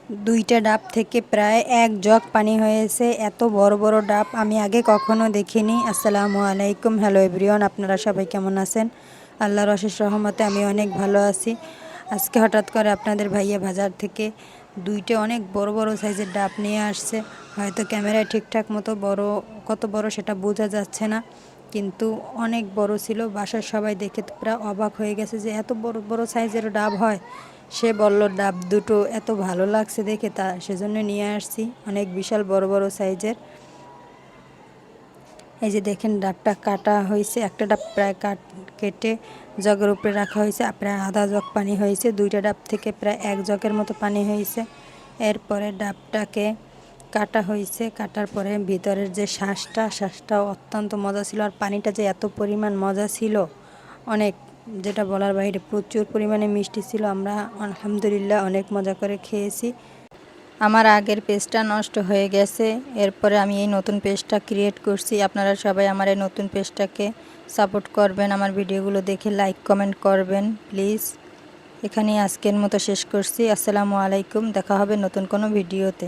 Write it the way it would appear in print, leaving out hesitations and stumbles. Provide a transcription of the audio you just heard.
দুইটা ডাব থেকে প্রায় 1 জগ পানি হয়েছে। এত বড় বড় ডাব আমি আগে কখনো দেখিনি। আসসালামু আলাইকুম, হ্যালো এভরিওয়ান, আপনারা সবাই কেমন আছেন? আল্লাহর অশেষ রহমতে আমি অনেক ভালো আছি। আজকে হঠাৎ করে আপনাদের ভাইয়া বাজার থেকে দুইটা অনেক বড় বড় সাইজের ডাব নিয়ে আসছে। হয়তো ক্যামেরায় ঠিকঠাক মতো কত বড় সেটা বোঝা যাচ্ছে না, কিন্তু অনেক বড় ছিল। বাসার সবাই দেখে তো প্রায় অবাক হয়ে গেছে যে এত বড় বড় সাইজের ডাব হয়। সে বলল ডাব দুটো এত ভালো লাগছে দেখে, সেজন্য নিয়ে আসছি অনেক বিশাল বড় বড় সাইজের। এই যে দেখেন ডাবটা কাটা হয়েছে, একটা ডাব প্রায় কেটে জগের উপরে রাখা হয়েছে, প্রায় আধা জগ পানি হয়েছে। দুইটা ডাব থেকে প্রায় 1 জগের মতো পানি হয়েছে। এরপরে ডাবটাকে কাটা হয়েছে, কাটার পরে ভিতরের যে শ্বাসটা অত্যন্ত মজা ছিল, আর পানিটা যে এত পরিমাণ মজা ছিল অনেক, যেটা বলার বাইরে, প্রচুর পরিমাণে মিষ্টি ছিল। আমরা আলহামদুলিল্লাহ অনেক মজা করে খেয়েছি। আমার আগের পেজটা নষ্ট হয়ে গেছে, এরপরে আমি এই নতুন পেজটা ক্রিয়েট করছি। আপনারা সবাই আমার এই নতুন পেজটাকে সাপোর্ট করবেন, আমার ভিডিওগুলো দেখে লাইক কমেন্ট করবেন প্লিজ। এখানেই আজকের মতো শেষ করছি। আসসালামু আলাইকুম, দেখা হবে নতুন কোনো ভিডিওতে।